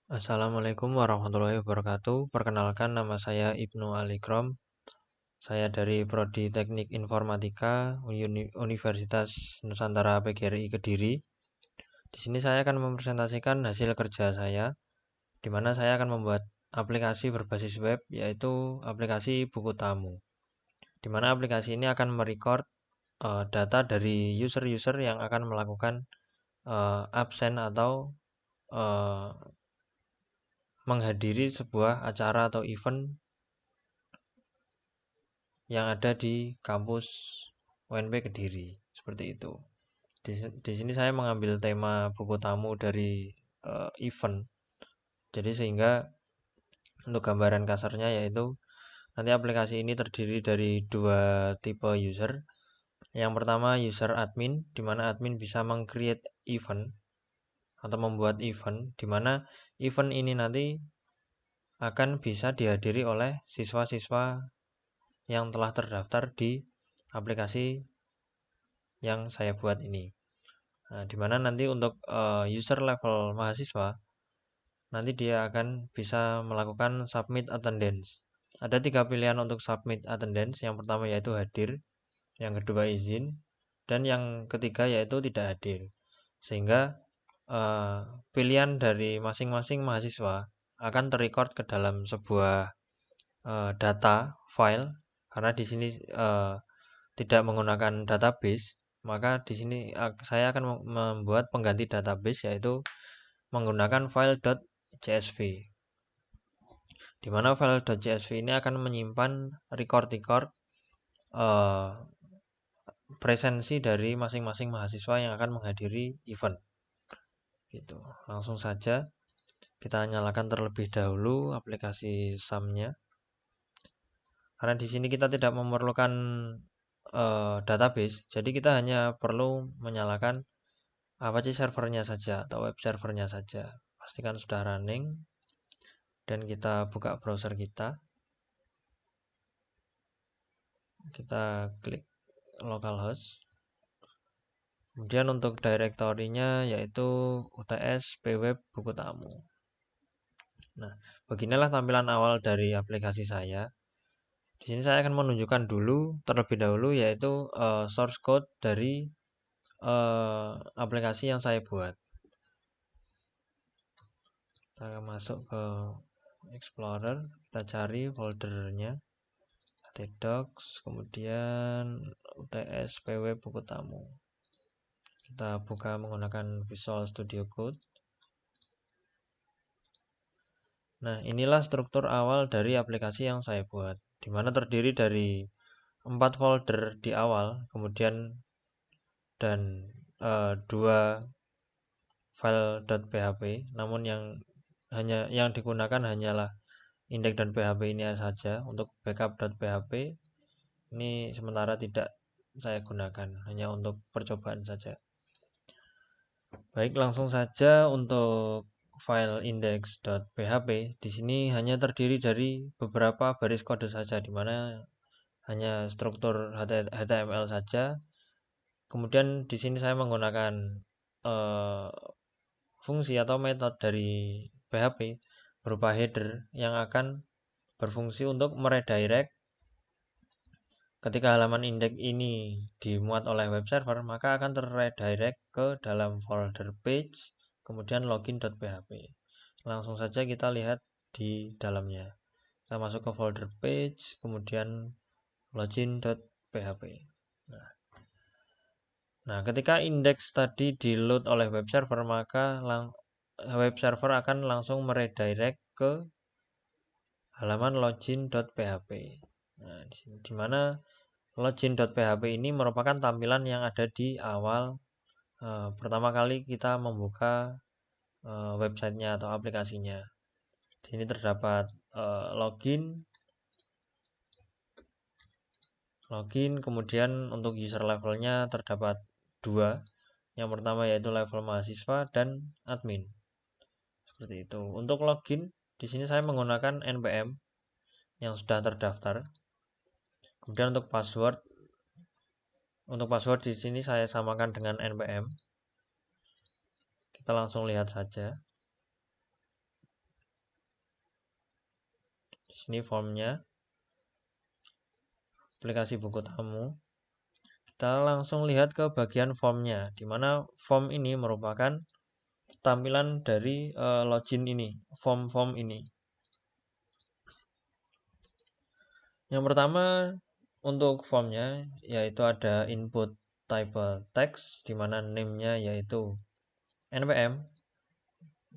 Assalamualaikum warahmatullahi wabarakatuh. Perkenalkan, nama saya Ibnu Alikrom. Saya dari Prodi Teknik Informatika Universitas Nusantara PGRI Kediri. Di sini saya akan mempresentasikan hasil kerja saya, di mana saya akan membuat aplikasi berbasis web, yaitu aplikasi buku tamu. Di mana aplikasi ini akan merecord data dari user-user yang akan melakukan absen atau eh, menghadiri sebuah acara atau event yang ada di kampus UNP Kediri, seperti itu. Di sini saya mengambil tema buku tamu dari event. Jadi sehingga untuk gambaran kasarnya yaitu nanti aplikasi ini terdiri dari dua tipe user. Yang pertama user admin, di mana admin bisa meng-create event atau membuat event, di mana event ini nanti akan bisa dihadiri oleh siswa-siswa yang telah terdaftar di aplikasi yang saya buat ini. Nah, di mana nanti untuk user level mahasiswa, nanti dia akan bisa melakukan submit attendance. Ada 3 pilihan untuk submit attendance. Yang pertama yaitu hadir, yang kedua izin, dan yang ketiga yaitu tidak hadir. Sehingga eh, pilihan dari masing-masing mahasiswa akan terrecord ke dalam sebuah data file, karena di sini tidak menggunakan database, maka di sini saya akan membuat pengganti database yaitu menggunakan file .csv. Di mana file .csv ini akan menyimpan record-record eh, presensi dari masing-masing mahasiswa yang akan menghadiri event. Gitu. Langsung saja kita nyalakan terlebih dahulu aplikasi SAM-nya. Karena di sini kita tidak memerlukan database, jadi kita hanya perlu menyalakan Apache servernya saja atau web servernya saja. Pastikan sudah running dan kita buka browser kita. Kita klik localhost. Kemudian untuk direktorinya yaitu UTS pweb buku tamu. Nah, beginilah tampilan awal dari aplikasi saya. Di sini saya akan menunjukkan dulu terlebih dahulu yaitu source code dari aplikasi yang saya buat. Kita akan masuk ke Explorer, kita cari foldernya docs, kemudian UTS pweb buku tamu. Kita buka menggunakan Visual Studio Code. Nah, inilah struktur awal dari aplikasi yang saya buat, di mana terdiri dari 4 folder di awal, kemudian dan 2 file.php, namun yang digunakan hanyalah index dan php ini saja. Untuk backup.php ini sementara tidak saya gunakan, hanya untuk percobaan saja. Baik, langsung saja untuk file index.php. Di sini hanya terdiri dari beberapa baris kode saja, di mana hanya struktur HTML saja. Kemudian di sini saya menggunakan eh, fungsi atau metode dari PHP berupa header yang akan berfungsi untuk meredirect ketika halaman indeks ini dimuat oleh web server, maka akan terredirect ke dalam folder page, kemudian login.php. Langsung saja kita lihat di dalamnya. Kita masuk ke folder page, kemudian login.php. Nah, ketika indeks tadi di load oleh web server, maka web server akan langsung meredirect ke halaman login.php. Nah, di mana login.php ini merupakan tampilan yang ada di awal pertama kali kita membuka websitenya atau aplikasinya. Di sini terdapat login, kemudian untuk user levelnya terdapat 2. Yang pertama yaitu level mahasiswa dan admin. Seperti itu. Untuk login, di sini saya menggunakan npm yang sudah terdaftar. Kemudian untuk password di sini saya samakan dengan npm. Kita langsung lihat saja. Di sini formnya, aplikasi buku tamu. Kita langsung lihat ke bagian formnya, di mana form ini merupakan tampilan dari login ini, form ini. Yang pertama untuk formnya yaitu ada input type text, di mana name-nya yaitu npm.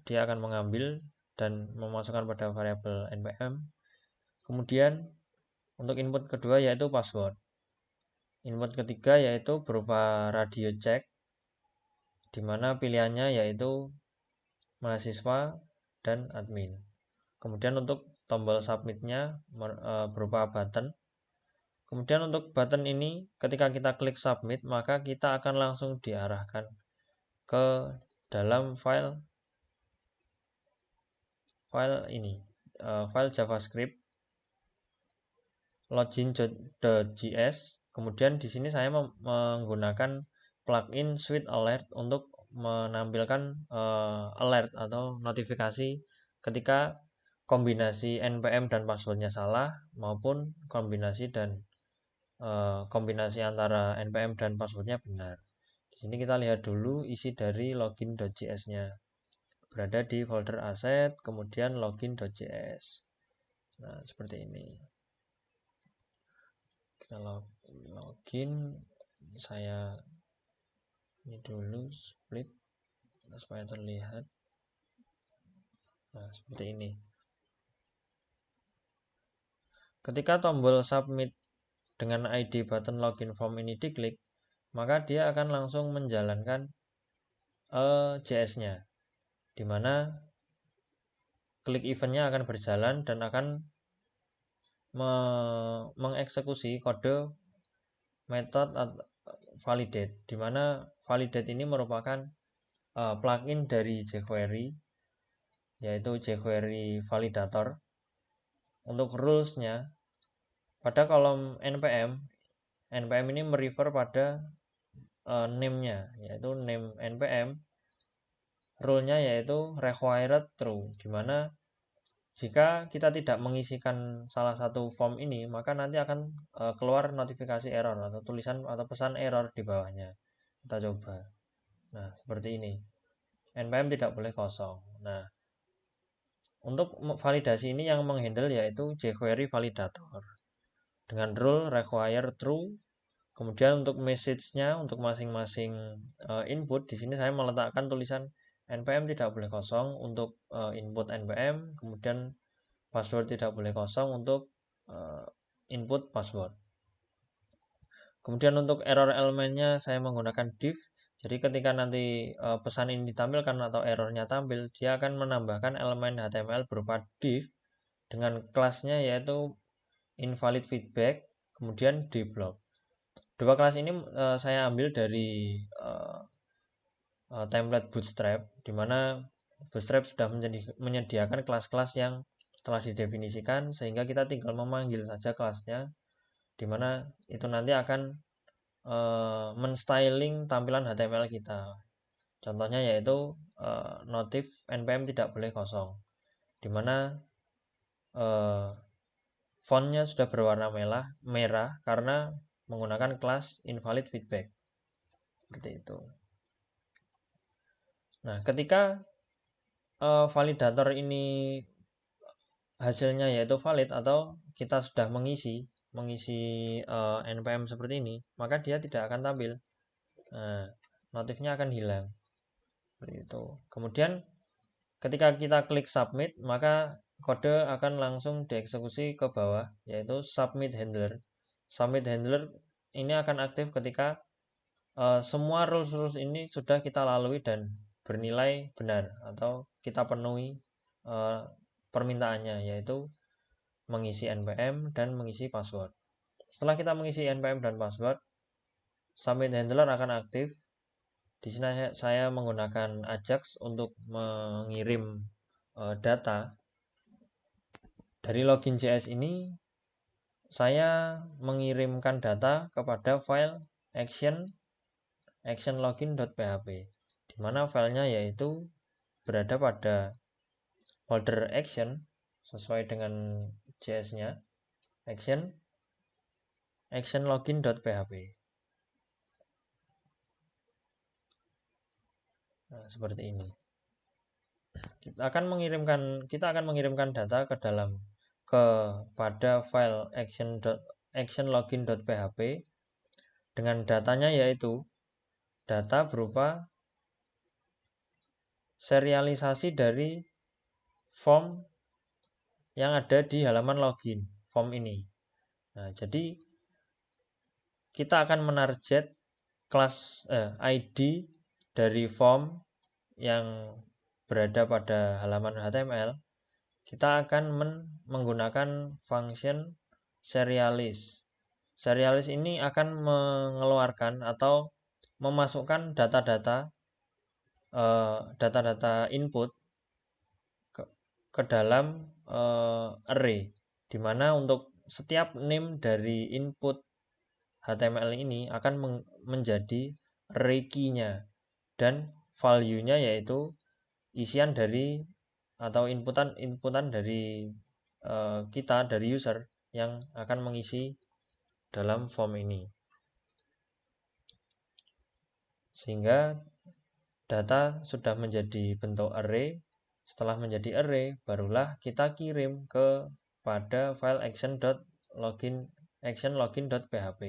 Dia akan mengambil dan memasukkan pada variabel npm. Kemudian untuk input kedua yaitu password. Input ketiga yaitu berupa radio check, di mana pilihannya yaitu mahasiswa dan admin. Kemudian untuk tombol submitnya berupa button. Kemudian untuk button ini ketika kita klik submit, maka kita akan langsung diarahkan ke dalam file ini, file JavaScript login.js. Kemudian di sini saya menggunakan plugin Sweet Alert untuk menampilkan alert atau notifikasi ketika kombinasi npm dan passwordnya salah, maupun kombinasi antara npm dan passwordnya benar. Di sini kita lihat dulu isi dari login.js-nya. Berada di folder aset, kemudian login.js. Nah, seperti ini. Kita login, saya ini dulu split supaya terlihat. Nah, seperti ini. Ketika tombol submit dengan ID button login form ini diklik, maka dia akan langsung menjalankan JS-nya, di mana klik eventnya akan berjalan dan akan mengeksekusi kode method validate, di mana validate ini merupakan plugin dari jQuery, yaitu jQuery validator. Untuk rules-nya, pada kolom npm ini merefer pada name-nya, yaitu name npm. Rule-nya yaitu required true, di mana jika kita tidak mengisikan salah satu form ini, maka nanti akan keluar notifikasi error atau tulisan atau pesan error di bawahnya. Kita coba. Nah, seperti ini. npm tidak boleh kosong. Nah, untuk validasi ini yang menghandle yaitu jQuery validator dengan rule require true. Kemudian untuk message-nya, untuk masing-masing input, di sini saya meletakkan tulisan npm tidak boleh kosong untuk input npm, kemudian password tidak boleh kosong untuk input password. Kemudian untuk error elemennya saya menggunakan div. Jadi ketika nanti pesan ini ditampilkan atau errornya tampil, dia akan menambahkan elemen HTML berupa div dengan kelasnya yaitu invalid feedback, kemudian dblock. Dua kelas ini saya ambil dari template Bootstrap, di mana Bootstrap sudah menyediakan kelas-kelas yang telah didefinisikan, sehingga kita tinggal memanggil saja kelasnya, di mana itu nanti akan menstyling tampilan HTML kita. Contohnya yaitu notif npm tidak boleh kosong, di mana fontnya sudah berwarna merah karena menggunakan kelas invalid feedback. Seperti itu. Nah, ketika validator ini hasilnya yaitu valid atau kita sudah mengisi npm seperti ini, maka dia tidak akan tampil. Nah, notifnya akan hilang. Seperti itu. Kemudian ketika kita klik submit, maka kode akan langsung dieksekusi ke bawah, yaitu submit handler. Submit handler ini akan aktif ketika semua rules ini sudah kita lalui dan bernilai benar atau kita penuhi permintaannya, yaitu mengisi npm dan mengisi password. Setelah kita mengisi npm dan password, submit handler akan aktif. Di sini saya menggunakan Ajax untuk mengirim data dari login.js ini. Saya mengirimkan data kepada file action login.php, di mana filenya yaitu berada pada folder action sesuai dengan JS-nya, action login.php. Nah, seperti ini. Kita akan mengirimkan data kepada file action login.php dengan datanya yaitu data berupa serialisasi dari form yang ada di halaman login form ini. Nah, jadi kita akan menarget kelas ID dari form yang berada pada halaman HTML. Kita akan menggunakan function serialis. Serialis ini akan mengeluarkan atau memasukkan data-data input ke dalam array, di mana untuk setiap name dari input HTML ini akan menjadi array key-nya, dan value-nya yaitu isian dari atau inputan dari kita, dari user yang akan mengisi dalam form ini. Sehingga data sudah menjadi bentuk array. Setelah menjadi array, barulah kita kirim kepada file action.login.php,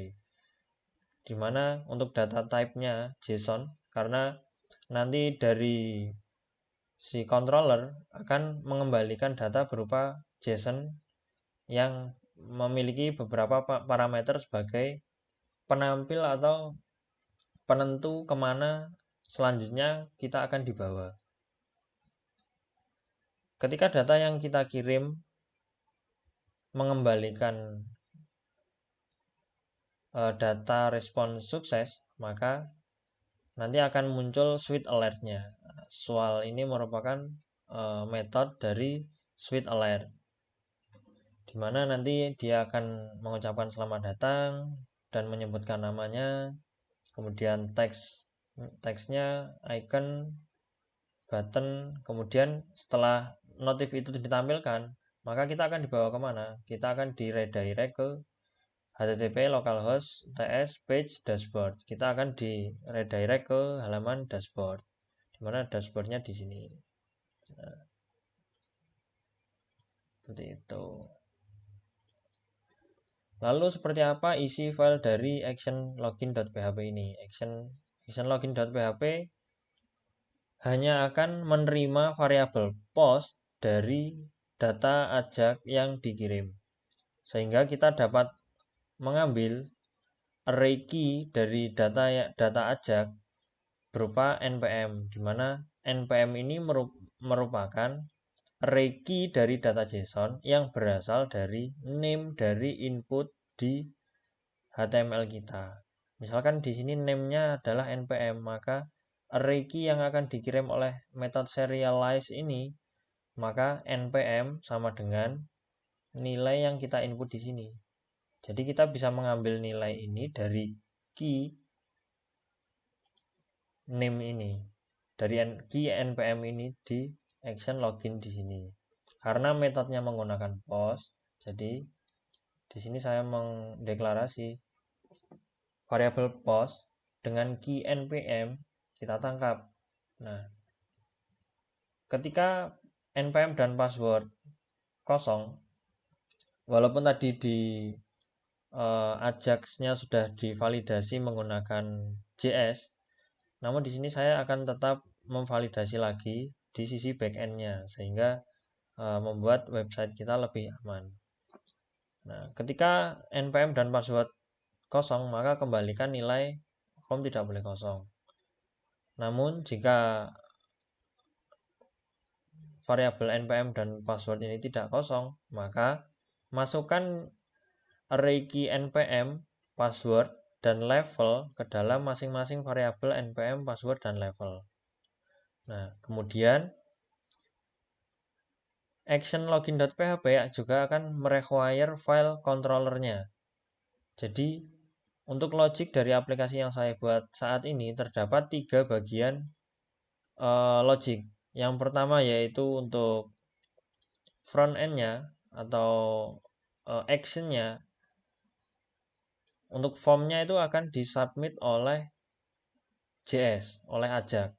di mana untuk data type-nya JSON, karena nanti dari si controller akan mengembalikan data berupa JSON yang memiliki beberapa parameter sebagai penampil atau penentu kemana selanjutnya kita akan dibawa. Ketika data yang kita kirim mengembalikan data respon sukses, maka nanti akan muncul switch alert-nya. Swal ini merupakan metode dari switch alert, di mana nanti dia akan mengucapkan selamat datang dan menyebutkan namanya, kemudian teksnya, icon, button, kemudian setelah notif itu ditampilkan, maka kita akan dibawa kemana? Kita akan di-redirect ke http localhost ts page dashboard. Kita akan di-redirect ke halaman dashboard, dimana dashboardnya di sini. Nah, seperti itu. Lalu seperti apa isi file dari action login.php ini? Action login.php hanya akan menerima variabel post dari data ajak yang dikirim, sehingga kita dapat mengambil array key dari data ajak berupa npm, di mana npm ini merupakan array key dari data JSON yang berasal dari name dari input di HTML kita. Misalkan di sini name-nya adalah npm, maka array key yang akan dikirim oleh metode serialize ini, maka npm sama dengan nilai yang kita input di sini. Jadi kita bisa mengambil nilai ini dari key name ini, dari key npm ini di action login di sini. Karena metodenya menggunakan post, jadi di sini saya mendeklarasi variabel post dengan key npm kita tangkap. Nah, ketika npm dan password kosong, walaupun tadi di ajaxnya sudah divalidasi menggunakan JS, namun di sini saya akan tetap memvalidasi lagi di sisi backend-nya, sehingga membuat website kita lebih aman. Nah, ketika npm dan password kosong, maka kembalikan nilai form tidak boleh kosong. Namun jika variabel npm dan password ini tidak kosong, maka masukkan array key npm, password, dan level ke dalam masing-masing variabel npm, password, dan level. Nah, kemudian action login.php juga akan merequire file controllernya. Jadi untuk logic dari aplikasi yang saya buat saat ini terdapat 3 bagian logic. Yang pertama yaitu untuk front end-nya atau actionnya untuk formnya itu akan disubmit oleh JS, oleh ajak.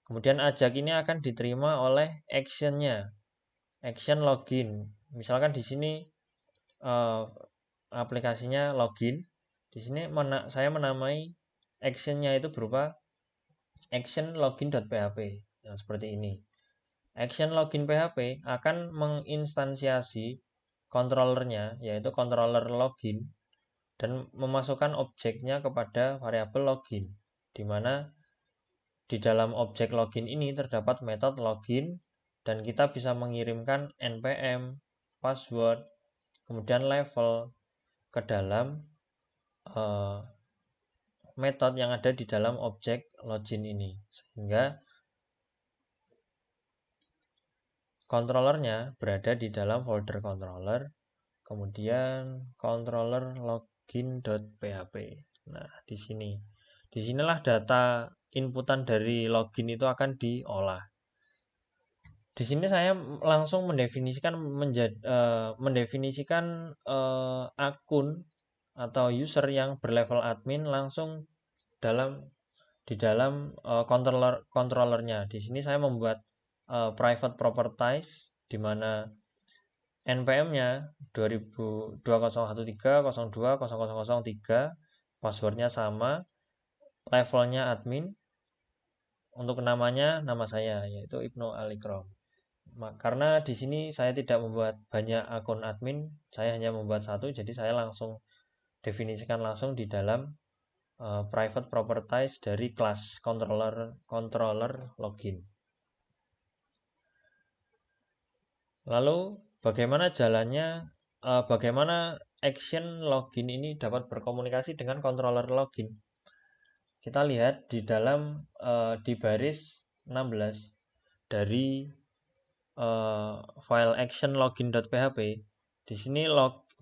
Kemudian ajak ini akan diterima oleh actionnya, action login. Misalkan di sini aplikasinya login. Di sini saya menamai actionnya itu berupa action login.php. Nah, seperti ini. Action login PHP akan menginstansiasi controllernya, yaitu controller login, dan memasukkan objeknya kepada variabel login, di mana di dalam objek login ini terdapat metode login, dan kita bisa mengirimkan npm, password, kemudian level ke dalam metode yang ada di dalam objek login ini, sehingga controllernya berada di dalam folder controller, kemudian controller login.php. Nah, di sini. Disinilah data inputan dari login itu akan diolah. Di sini saya langsung mendefinisikan akun atau user yang berlevel admin langsung di dalam controllernya. Di sini saya membuat private properties di mana npm-nya 2013.02.0003, passwordnya sama, levelnya admin, untuk namanya nama saya yaitu Ibnu Alikrom. Karena di sini saya tidak membuat banyak akun admin, saya hanya membuat satu, jadi saya langsung definisikan langsung di dalam private properties dari kelas controller login. Lalu bagaimana jalannya, bagaimana action login ini dapat berkomunikasi dengan controller login? Kita lihat di dalam di baris 16 dari file action login.php. Di sini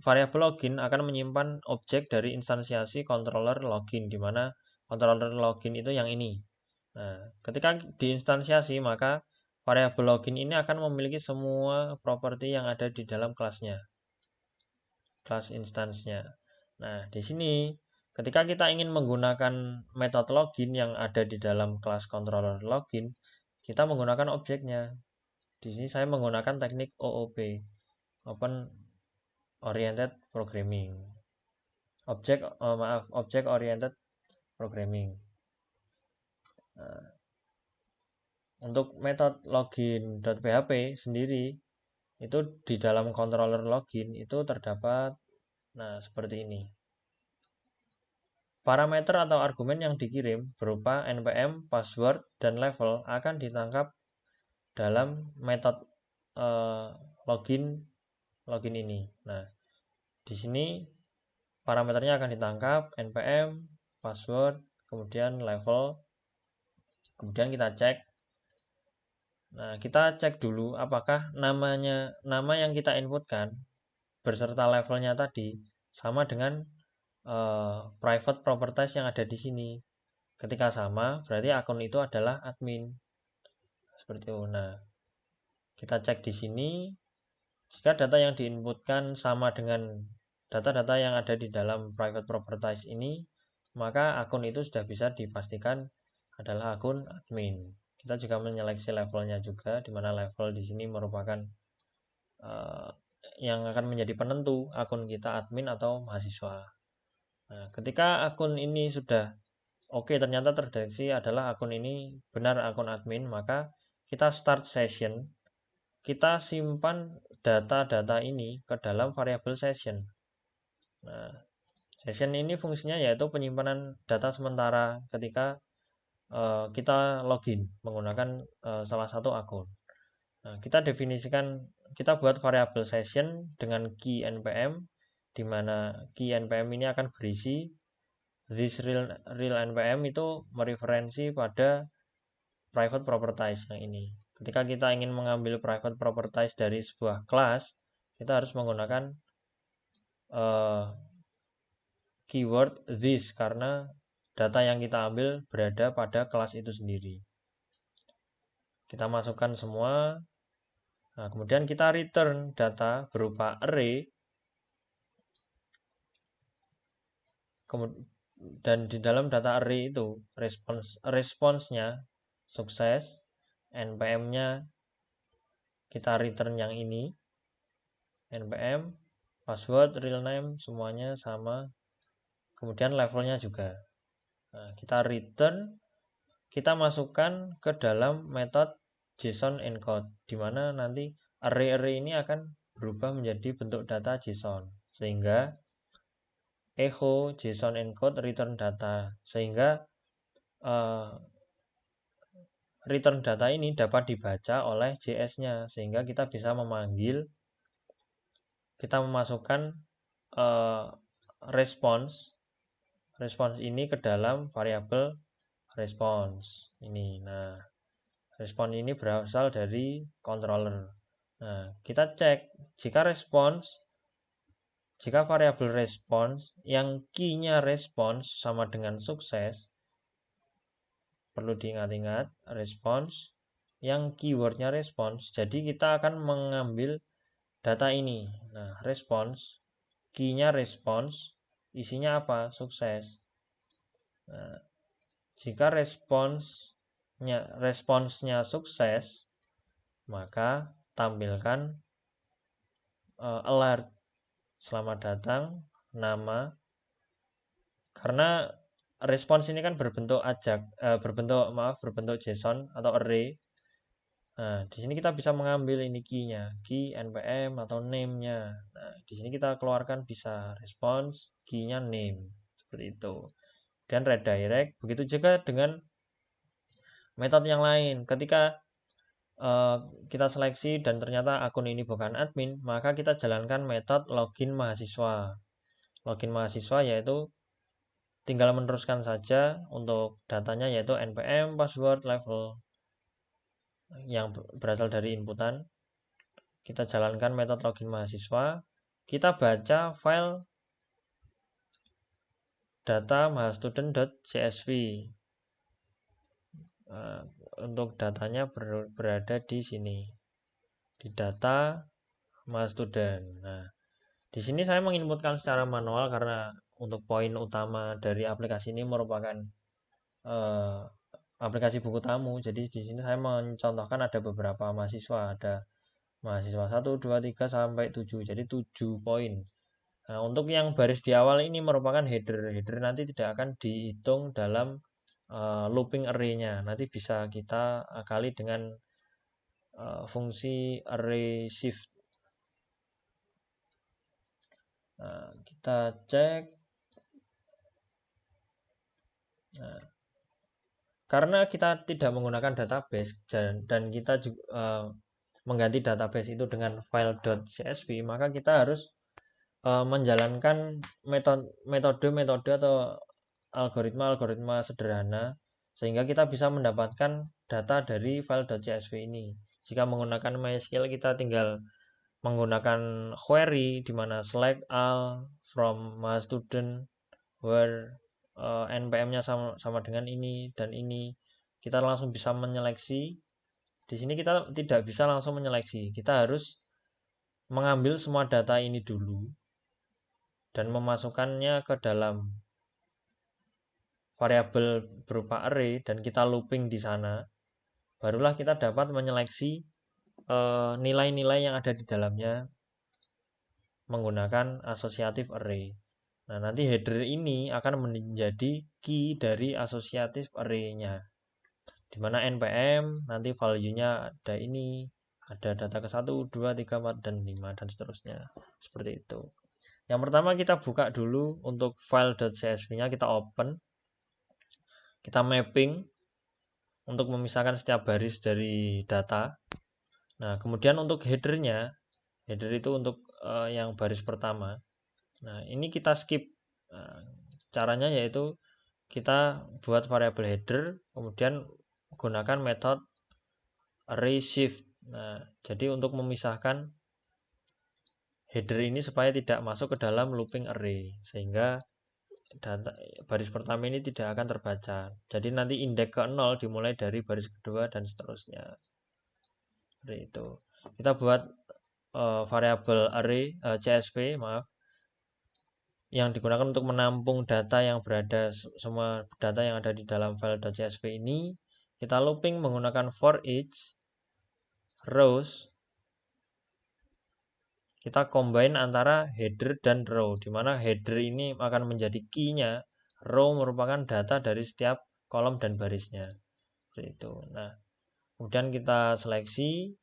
variabel login akan menyimpan objek dari instansiasi controller login, di mana controller login itu yang ini. Nah, ketika diinstansiasi, maka variabel login ini akan memiliki semua properti yang ada di dalam kelasnya, kelas instance-nya. Nah, di sini ketika kita ingin menggunakan metode login yang ada di dalam kelas controller login, kita menggunakan objeknya. Di sini saya menggunakan teknik OOP, Open Oriented Programming. Object Oriented Programming. Nah, untuk metode login.php sendiri itu di dalam controller login itu terdapat seperti ini. Parameter atau argumen yang dikirim berupa npm, password, dan level akan ditangkap dalam metode login ini. Nah, di sini parameternya akan ditangkap npm, password, kemudian level. Kemudian kita cek. Nah, kita cek dulu apakah nama yang kita inputkan beserta levelnya tadi sama dengan private properties yang ada di sini. Ketika sama, berarti akun itu adalah admin. Seperti itu. Nah, kita cek di sini. Jika data yang diinputkan sama dengan data-data yang ada di dalam private properties ini, maka akun itu sudah bisa dipastikan adalah akun admin. Kita juga menyeleksi levelnya juga, di mana level di sini merupakan yang akan menjadi penentu akun kita admin atau mahasiswa. Nah, ketika akun ini sudah oke, ternyata terdeteksi adalah akun ini benar akun admin, maka kita start session. Kita simpan data-data ini ke dalam variabel session. Nah, session ini fungsinya yaitu penyimpanan data sementara ketika kita login menggunakan salah satu akun. Nah, kita definisikan, kita buat variabel session dengan key npm, di mana key npm ini akan berisi this real npm itu mereferensi pada private properties yang ini. Ketika kita ingin mengambil private properties dari sebuah kelas, kita harus menggunakan keyword this karena data yang kita ambil berada pada kelas itu sendiri. Kita masukkan semua. Nah, kemudian kita return data berupa array, dan di dalam data array itu responsnya sukses, npm-nya kita return yang ini, npm, password, real name, semuanya sama, kemudian levelnya juga. Nah, kita return, kita masukkan ke dalam metode JSON encode, di mana nanti array-array ini akan berubah menjadi bentuk data JSON, sehingga echo JSON encode return data, sehingga return data ini dapat dibaca oleh JS-nya, sehingga kita bisa memanggil, kita memasukkan response ini ke dalam variabel response ini. Nah, respons ini berasal dari controller. Nah, kita cek jika variabel response yang key-nya response sama dengan sukses, perlu diingat-ingat response yang keywordnya response, jadi kita akan mengambil data ini. Nah, response, key-nya response, isinya apa? Sukses. Nah, jika responsnya sukses, maka tampilkan alert, selamat datang, nama. Karena respons ini kan berbentuk berbentuk JSON atau array. Nah, di sini kita bisa mengambil ini key-nya, key npm atau name-nya. Nah, di sini kita keluarkan bisa response, key-nya name, seperti itu. Dan redirect, begitu juga dengan metode yang lain. Ketika kita seleksi dan ternyata akun ini bukan admin, maka kita jalankan metode login mahasiswa. Login mahasiswa yaitu tinggal meneruskan saja untuk datanya, yaitu npm, password, level yang berasal dari inputan. Kita jalankan metode login mahasiswa, kita baca file data mahastudent.csv. Untuk datanya berada di sini, di data mahastudent. Nah, di sini saya menginputkan secara manual karena untuk poin utama dari aplikasi ini merupakan aplikasi buku tamu. Jadi di sini saya mencontohkan ada beberapa mahasiswa, ada mahasiswa 1, 2, 3 sampai 7. Jadi 7 poin. Nah, untuk yang baris di awal ini merupakan header. Header nanti tidak akan dihitung dalam looping array-nya. Nanti bisa kita akali dengan fungsi array shift. Nah, kita cek. Nah, karena kita tidak menggunakan database dan kita juga mengganti database itu dengan file.csv, maka kita harus menjalankan metode atau algoritma sederhana, sehingga kita bisa mendapatkan data dari file.csv ini. Jika menggunakan MySQL, kita tinggal menggunakan query di mana select all from mahastudent where npm-nya sama dengan ini dan ini. Kita langsung bisa menyeleksi. Di sini kita tidak bisa langsung menyeleksi. Kita harus mengambil semua data ini dulu dan memasukkannya ke dalam variabel berupa array dan kita looping di sana. Barulah kita dapat menyeleksi nilai-nilai yang ada di dalamnya menggunakan associative array. Nah, nanti header ini akan menjadi key dari associative array-nya, di mana npm nanti value-nya ada ini, ada data ke 1, 2, 3, 4, dan 5, dan seterusnya. Seperti itu. Yang pertama kita buka dulu untuk file.csv-nya, kita open, kita mapping untuk memisahkan setiap baris dari data. Nah, kemudian untuk header-nya, header itu untuk yang baris pertama. Nah, ini kita skip. Nah, caranya yaitu kita buat variabel header, kemudian gunakan metode array shift. Nah, jadi untuk memisahkan header ini supaya tidak masuk ke dalam looping array, sehingga data baris pertama ini tidak akan terbaca. Jadi nanti indeks ke 0 dimulai dari baris kedua dan seterusnya. Seperti itu. kita buat variabel array CSV, maaf, yang digunakan untuk menampung data yang berada, semua data yang ada di dalam file .csv ini. Kita looping menggunakan for each rows. Kita combine antara header dan row, di mana header ini akan menjadi key-nya, row merupakan data dari setiap kolom dan barisnya. Seperti itu. Nah, kemudian kita seleksi,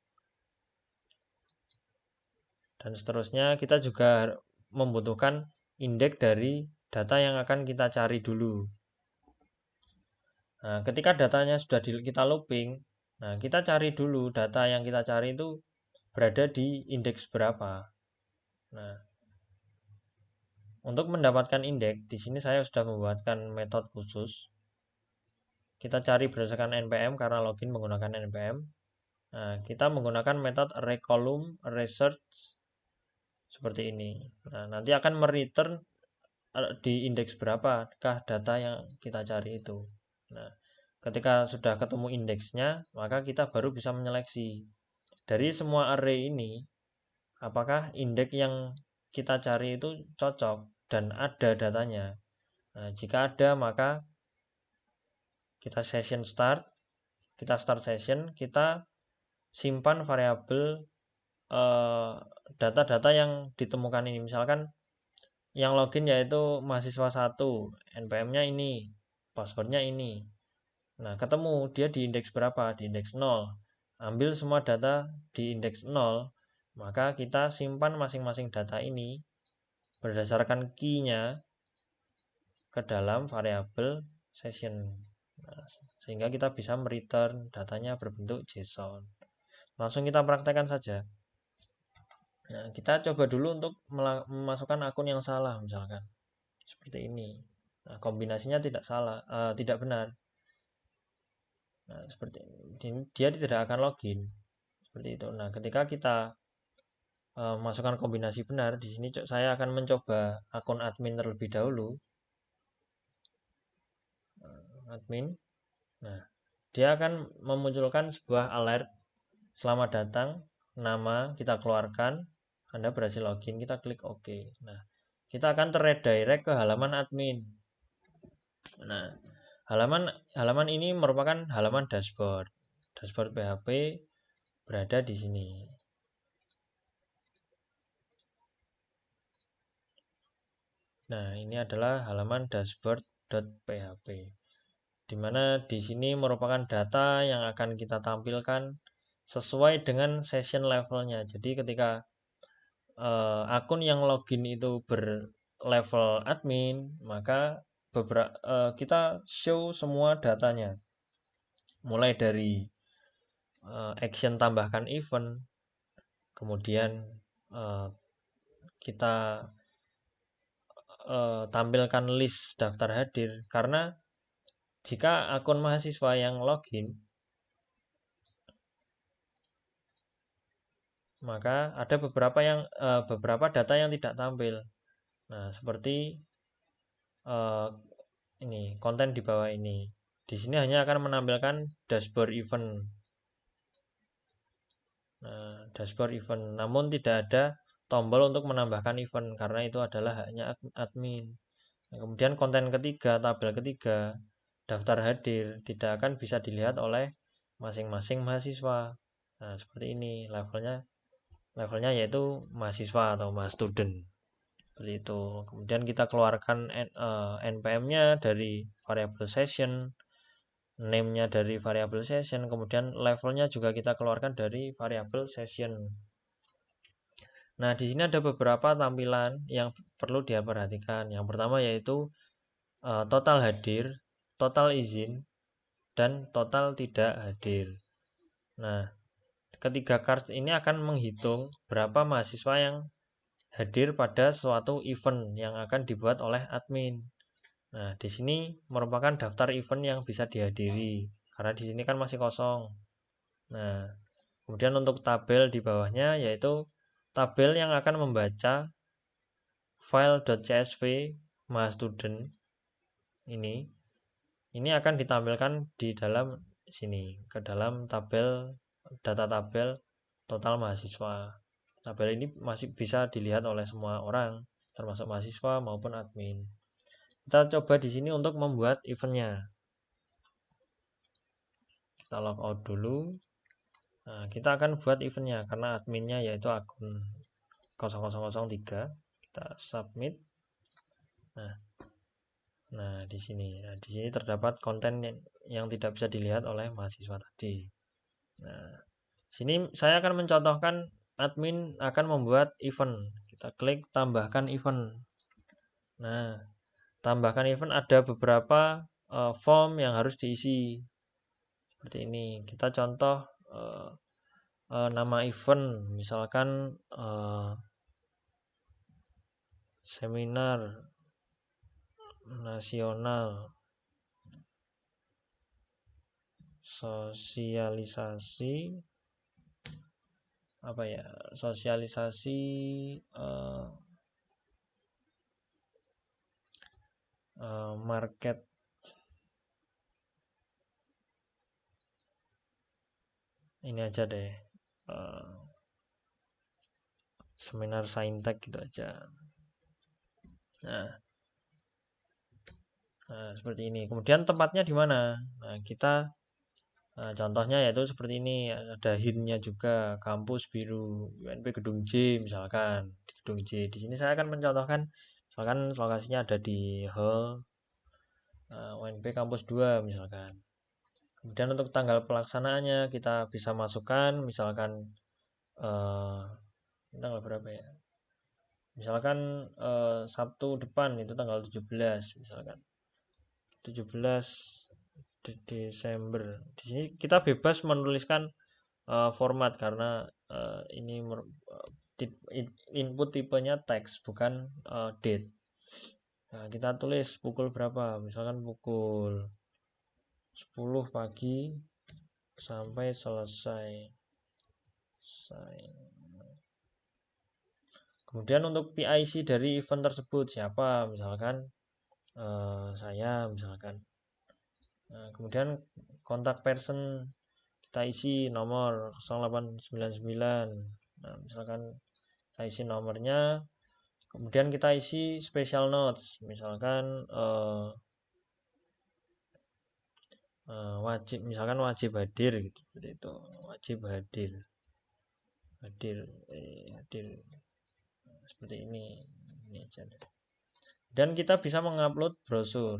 dan seterusnya. Kita juga membutuhkan indeks dari data yang akan kita cari dulu. Nah, ketika datanya sudah kita looping, nah kita cari dulu data yang kita cari itu berada di indeks berapa. Nah, untuk mendapatkan indeks, di sini saya sudah membuatkan metode khusus. Kita cari berdasarkan npm karena login menggunakan npm. Nah, kita menggunakan metode array column array search seperti ini. Nah, nanti akan mereturn di indeks berapakah data yang kita cari itu. Nah, ketika sudah ketemu indeksnya, maka kita baru bisa menyeleksi dari semua array ini apakah indeks yang kita cari itu cocok dan ada datanya. Nah, jika ada, maka kita session start, kita start session, kita simpan variabel data-data yang ditemukan ini. Misalkan yang login yaitu mahasiswa 1, npm-nya ini, passwordnya ini. Nah, ketemu dia di indeks berapa? Di indeks 0. Ambil semua data di indeks 0, maka kita simpan masing-masing data ini berdasarkan key-nya ke dalam variabel session. Nah, sehingga kita bisa mereturn datanya berbentuk JSON. Langsung kita praktekkan saja. Nah, kita coba dulu untuk memasukkan akun yang salah, misalkan seperti ini. Nah, kombinasinya tidak salah, tidak benar. Nah, seperti ini, dia tidak akan login seperti itu. Nah, ketika kita masukkan kombinasi benar, di sini saya akan mencoba akun admin terlebih dahulu. Admin. Nah, dia akan memunculkan sebuah alert selamat datang, nama kita keluarkan, Anda berhasil login, kita klik OK. Nah, kita akan terredirect ke halaman admin. Nah, halaman ini merupakan halaman dashboard. Dashboard PHP berada di sini. Nah, ini adalah halaman dashboard.php. Di mana di sini merupakan data yang akan kita tampilkan sesuai dengan session levelnya. Jadi ketika akun yang login itu berlevel admin, maka kita show semua datanya, mulai dari action tambahkan event, kemudian kita tampilkan list daftar hadir, karena jika akun mahasiswa yang login, maka ada beberapa data yang tidak tampil. Nah, seperti ini konten di bawah ini. Di sini hanya akan menampilkan dashboard event. Nah, dashboard event, namun tidak ada tombol untuk menambahkan event karena itu adalah haknya admin. Nah, kemudian konten ketiga, tabel ketiga, daftar hadir tidak akan bisa dilihat oleh masing-masing mahasiswa. Nah, seperti ini levelnya yaitu mahasiswa atau student. Seperti itu. Kemudian kita keluarkan npm-nya dari variabel session, name-nya dari variabel session, kemudian levelnya juga kita keluarkan dari variabel session. Nah, di sini ada beberapa tampilan yang perlu diperhatikan. Yang pertama yaitu total hadir, total izin, dan total tidak hadir. Nah, ketiga cards ini akan menghitung berapa mahasiswa yang hadir pada suatu event yang akan dibuat oleh admin. Nah, di sini merupakan daftar event yang bisa dihadiri karena di sini kan masih kosong. Nah, kemudian untuk tabel di bawahnya yaitu tabel yang akan membaca file .csv mahastudent ini akan ditampilkan di dalam sini, ke dalam tabel data tabel total mahasiswa. Tabel ini masih bisa dilihat oleh semua orang, termasuk mahasiswa maupun admin. Kita coba di sini untuk membuat eventnya. Kita logout dulu. Nah, kita akan buat eventnya karena adminnya yaitu akun 0003. Kita submit. Nah, di sini terdapat konten yang tidak bisa dilihat oleh mahasiswa tadi. Nah, sini saya akan mencontohkan admin akan membuat event. Kita klik tambahkan event. Nah, tambahkan event ada beberapa form yang harus diisi. Seperti ini. Kita contoh nama event, misalkan seminar nasional sosialisasi market ini aja deh, seminar saintek gitu aja. Nah, seperti ini. Kemudian tempatnya di mana? Nah, kita contohnya yaitu seperti ini. Ada hintnya juga, kampus biru UNP Gedung J misalkan, di Gedung J. Di sini saya akan mencontohkan misalkan lokasinya ada di hall UNP kampus 2 misalkan. Kemudian untuk tanggal pelaksanaannya kita bisa masukkan misalkan tanggal berapa ya? Misalkan Sabtu depan itu tanggal 17 misalkan. 17 Desember. Di sini kita bebas menuliskan format karena ini input tipenya teks bukan date. Nah, kita tulis pukul berapa? Misalkan pukul 10 pagi sampai selesai. Kemudian untuk PIC dari event tersebut siapa? Misalkan saya misalkan. Nah, kemudian kontak person kita isi nomor 0899. Nah, misalkan kita isi nomornya. Kemudian kita isi special notes, misalkan misalkan wajib hadir gitu, seperti itu. Wajib hadir. Hadir seperti ini aja deh. Dan kita bisa mengupload brosur.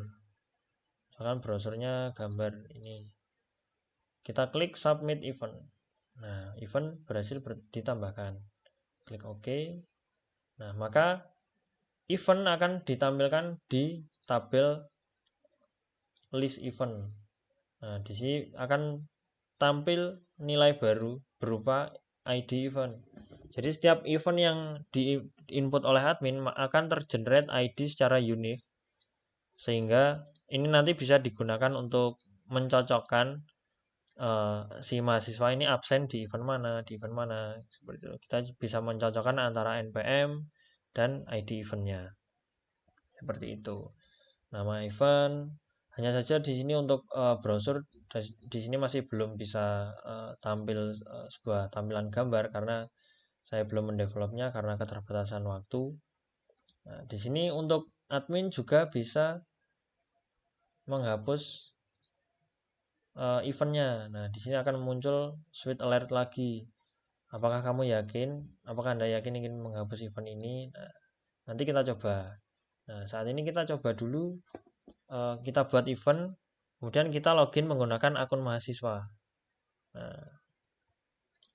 Misalkan brosurnya gambar ini. Kita klik submit event. Nah, event berhasil ditambahkan. Klik OK. Nah, maka event akan ditampilkan di tabel list event. Nah, di sini akan tampil nilai baru berupa ID event. Jadi setiap event yang di-input oleh admin akan tergenerate ID secara unik, sehingga ini nanti bisa digunakan untuk mencocokkan si mahasiswa ini absen di event mana, seperti itu. Kita bisa mencocokkan antara NPM dan ID eventnya, seperti itu. Nama event. Hanya saja di sini untuk browser di sini masih belum bisa tampil sebuah tampilan gambar karena saya belum mendevelopnya karena keterbatasan waktu. Nah, di sini untuk admin juga bisa menghapus eventnya. Nah, di sini akan muncul switch alert lagi. Apakah kamu yakin? Apakah Anda yakin ingin menghapus event ini? Nah, nanti kita coba. Nah, saat ini kita coba dulu. Kita buat event, kemudian kita login menggunakan akun mahasiswa. Nah,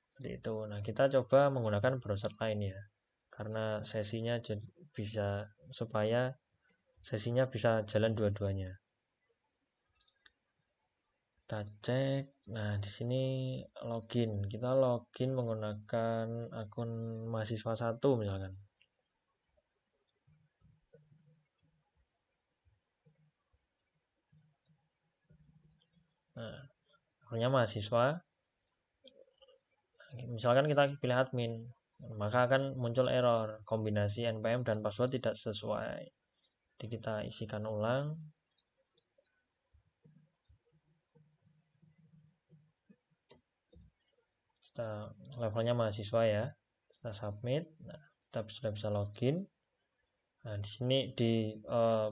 seperti itu. Nah, kita coba menggunakan browser lain ya, karena sesinya bisa supaya sesinya bisa jalan dua-duanya. Kita cek. Nah, di sini login. Kita login menggunakan akun mahasiswa 1 misalkan. Nah, akunnya mahasiswa. Misalkan kita pilih admin, maka akan muncul error kombinasi NPM dan password tidak sesuai. Jadi kita isikan ulang. levelnya mahasiswa ya. Kita submit. Nah, kita sudah bisa login. Nah, di sini di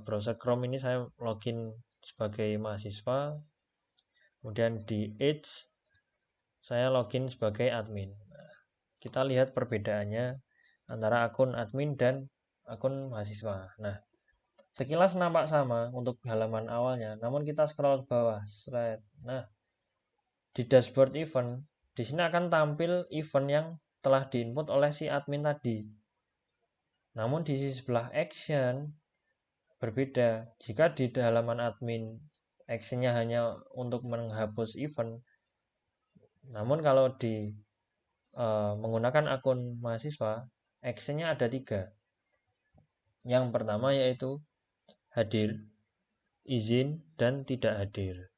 browser Chrome ini saya login sebagai mahasiswa. Kemudian di Edge saya login sebagai admin. Nah, kita lihat perbedaannya antara akun admin dan akun mahasiswa. Nah, sekilas nampak sama untuk halaman awalnya, namun kita scroll ke bawah, nah, di dashboard event, di sini akan tampil event yang telah diinput oleh si admin tadi. Namun di sisi sebelah action berbeda. Jika di halaman admin actionnya hanya untuk menghapus event, namun kalau di menggunakan akun mahasiswa, actionnya ada 3. Yang pertama yaitu hadir, izin, dan tidak hadir.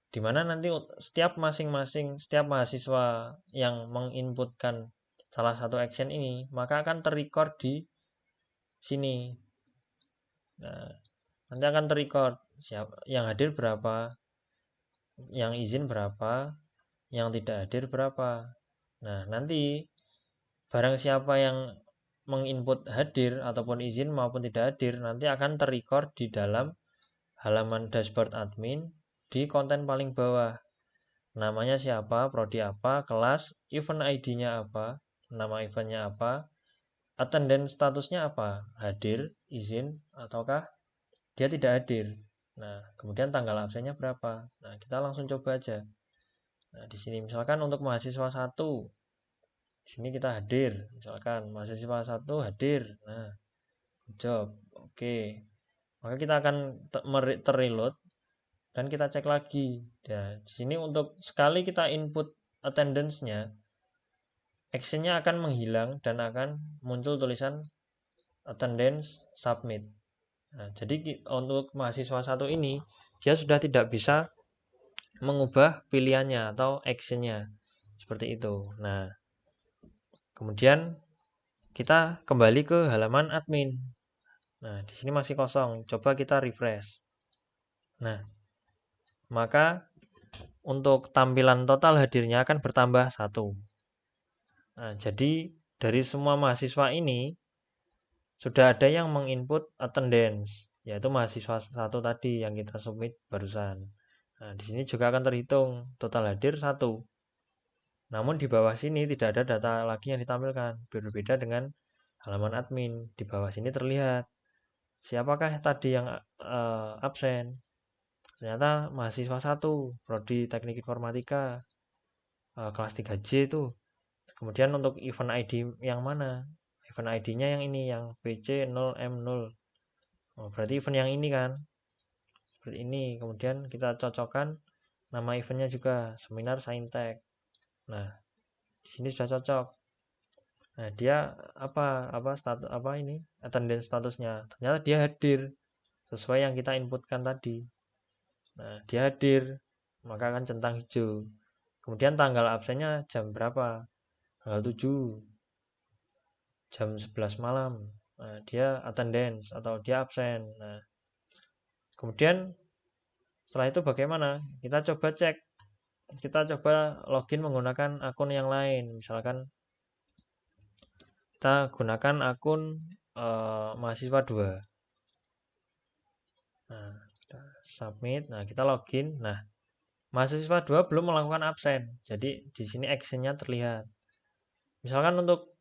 Dimana nanti setiap mahasiswa yang menginputkan salah satu action ini, maka akan terrecord di sini. Nah, nanti akan terrecord siapa yang hadir berapa, yang izin berapa, yang tidak hadir berapa. Nah, nanti barang siapa yang menginput hadir ataupun izin maupun tidak hadir nanti akan terrecord di dalam halaman dashboard admin di konten paling bawah. Namanya siapa, prodi apa, kelas, event ID-nya apa, nama eventnya apa, attendance statusnya apa, hadir, izin, ataukah dia tidak hadir. Nah, kemudian tanggal absennya berapa. Nah, kita langsung coba aja. Nah, di sini misalkan untuk mahasiswa 1, di sini kita hadir, misalkan mahasiswa 1 hadir. Nah, job. Oke. Maka kita akan terreload dan kita cek lagi. Nah, di sini untuk sekali kita input attendance-nya, action-nya akan menghilang dan akan muncul tulisan attendance submit. Nah, jadi untuk mahasiswa 1 ini dia sudah tidak bisa mengubah pilihannya atau action-nya seperti itu. Nah, kemudian kita kembali ke halaman admin. Nah, di sini masih kosong. Coba kita refresh. Nah, maka untuk tampilan total hadirnya akan bertambah 1. Nah, jadi dari semua mahasiswa ini sudah ada yang menginput attendance, yaitu mahasiswa 1 tadi yang kita submit barusan. Nah, di sini juga akan terhitung total hadir 1. Namun di bawah sini tidak ada data lagi yang ditampilkan, berbeda dengan halaman admin. Di bawah sini terlihat siapakah tadi yang absen. Ternyata mahasiswa 1, prodi teknik informatika, kelas 3J itu. Kemudian untuk event ID yang mana? Event ID-nya yang ini, yang PC0M0. Oh, berarti event yang ini kan? Seperti ini. Kemudian kita cocokkan nama eventnya juga, seminar saintek. Nah, di sini sudah cocok. Nah, dia ini attendance statusnya. Ternyata dia hadir sesuai yang kita inputkan tadi. Nah, dia hadir, maka akan centang hijau. Kemudian tanggal absennya jam berapa? Tanggal 7, jam 11 malam. Nah, dia attendance atau dia absen. Nah, kemudian setelah itu bagaimana? Kita coba cek. Kita coba login menggunakan akun yang lain. Misalkan kita gunakan akun mahasiswa 2. Nah, kita submit. Nah, kita login. Nah, mahasiswa 2 belum melakukan absen. Jadi di sini actionnya terlihat. Misalkan untuk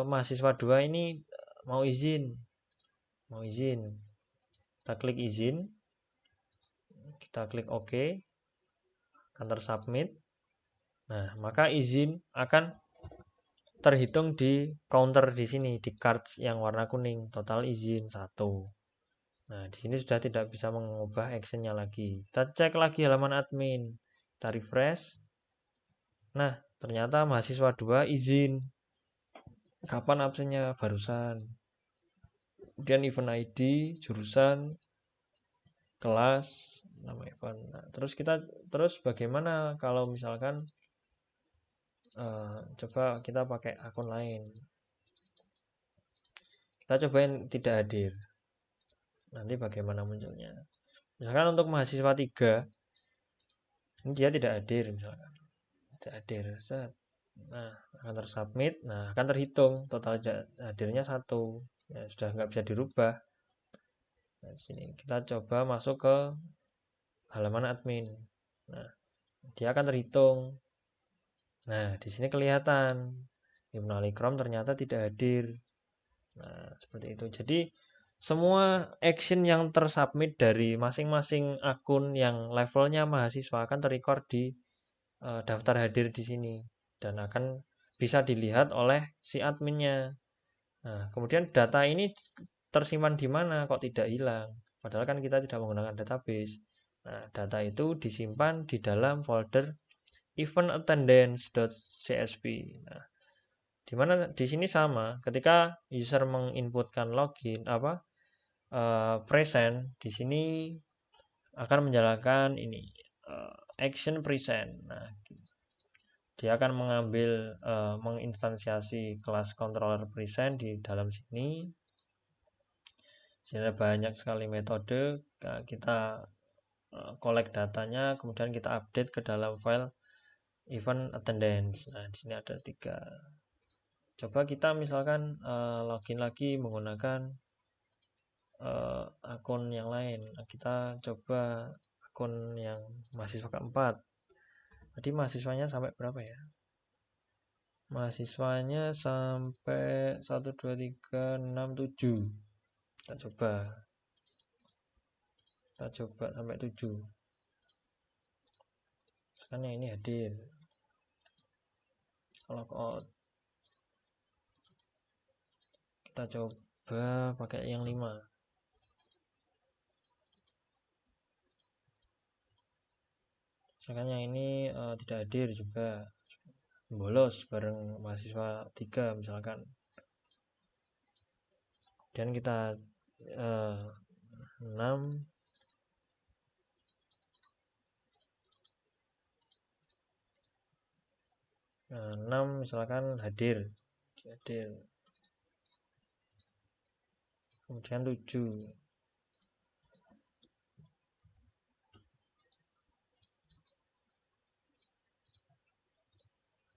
mahasiswa 2 ini mau izin. Kita klik izin. Kita klik OK. Counter submit. Nah, maka izin akan terhitung di counter di sini, di cards yang warna kuning. Total izin 1. Nah, di sini sudah tidak bisa mengubah actionnya lagi. Kita cek lagi halaman admin. Kita refresh. Nah, ternyata mahasiswa 2 izin. Kapan absennya? Barusan. Kemudian event ID, jurusan, kelas, nama event. Nah, terus bagaimana kalau misalkan coba kita pakai akun lain. Kita cobain tidak hadir. Nanti bagaimana munculnya. Misalkan untuk mahasiswa 3, ini dia tidak hadir misalkan. Tidak hadir. Set. Nah, akan tersubmit. Nah, akan terhitung total hadirnya 1. Ya, sudah nggak bisa dirubah. Nah, sini kita coba masuk ke halaman admin. Nah, dia akan terhitung. Nah, di sini kelihatan Ibnu Alikram ternyata tidak hadir. Nah, seperti itu. Jadi semua action yang tersubmit dari masing-masing akun yang levelnya mahasiswa akan terrecord di daftar hadir di sini dan akan bisa dilihat oleh si adminnya. Nah, kemudian data ini tersimpan di mana kok tidak hilang? Padahal kan kita tidak menggunakan database. Nah, data itu disimpan di dalam folder eventattendance.csv. Nah, di mana di sini sama, ketika user menginputkan login present, di sini akan menjalankan ini action present. Nah, dia akan mengambil menginstansiasi kelas controller present di dalam sini. Sini ada banyak sekali metode. Nah, kita collect datanya, kemudian kita update ke dalam file event attendance. Nah, di sini ada 3. Coba kita misalkan login lagi menggunakan akun yang lain. Nah, kita coba akun yang mahasiswa keempat. Tadi mahasiswanya sampai berapa ya? Mahasiswanya sampai 1, 2, 3, 6, 7. Kita coba sampai 7. Sekarang ini hadir. Logout. Kita coba pakai yang 5. Misalkan yang ini tidak hadir juga, bolos bareng mahasiswa 3 misalkan. Dan kita 6 misalkan hadir. Kemudian 7.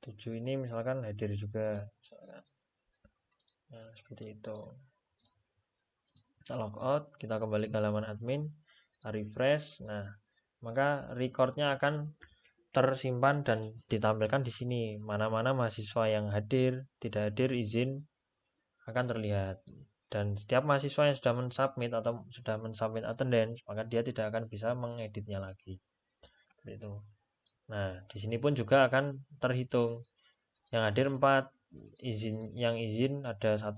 7 ini misalkan hadir juga misalkan. Nah, seperti itu. Kita logout, kita kembali ke halaman admin, refresh. Nah, maka recordnya akan tersimpan dan ditampilkan di sini. Mana-mana mahasiswa yang hadir, tidak hadir, izin akan terlihat. Dan setiap mahasiswa yang sudah mensubmit atau sudah mensubmit attendance, maka dia tidak akan bisa mengeditnya lagi. Seperti itu. Nah, di sini pun juga akan terhitung. Yang hadir 4, yang izin ada 1,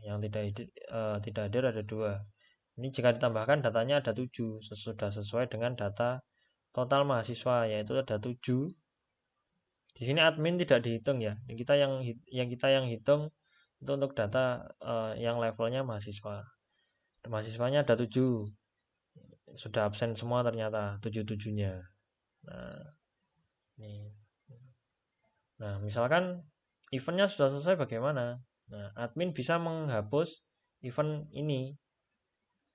yang tidak hadir ada 2. Ini jika ditambahkan datanya ada 7, sudah sesuai dengan data total mahasiswa, yaitu ada 7. Di sini admin tidak dihitung ya. Kita yang hitung itu untuk data yang levelnya mahasiswa. Mahasiswanya ada 7. Sudah absen semua ternyata 7-7-nya. Nah, ini. Nah, misalkan eventnya sudah selesai bagaimana? Nah, admin bisa menghapus event ini.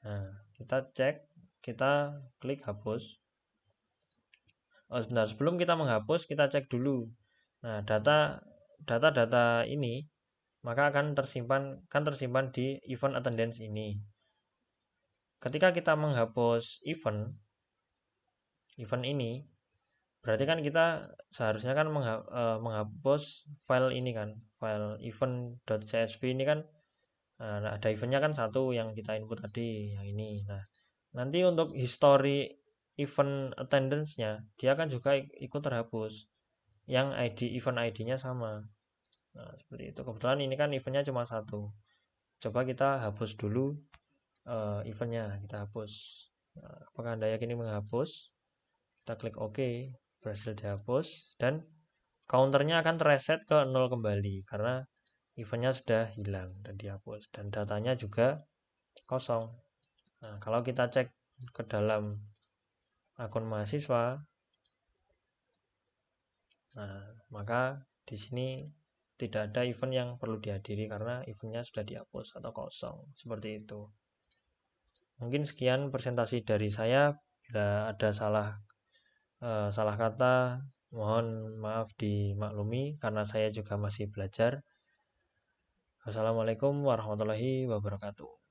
Nah, kita cek, kita klik hapus. Sebentar, sebelum kita menghapus, kita cek dulu. Nah, data ini maka akan tersimpan di event attendance ini. Ketika kita menghapus event ini, berarti kan kita seharusnya kan menghapus file ini kan, file event.csv ini kan. Nah, ada eventnya kan 1 yang kita input tadi, yang ini. Nah, nanti untuk history event attendance-nya, dia akan juga ikut terhapus. Yang event ID-nya sama. Nah, seperti itu. Kebetulan ini kan eventnya cuma 1. Coba kita hapus dulu eventnya, kita hapus. Nah, apakah Anda yakin ini menghapus? Kita klik OK, berhasil dihapus, dan counternya akan terreset ke 0 kembali karena eventnya sudah hilang dan dihapus, dan datanya juga kosong. Nah, kalau kita cek ke dalam akun mahasiswa, nah maka di sini tidak ada event yang perlu dihadiri karena eventnya sudah dihapus atau kosong. Seperti itu. Mungkin sekian presentasi dari saya. Bila ada salah kata Mohon maaf dimaklumi karena saya juga masih belajar. Wassalamualaikum warahmatullahi wabarakatuh.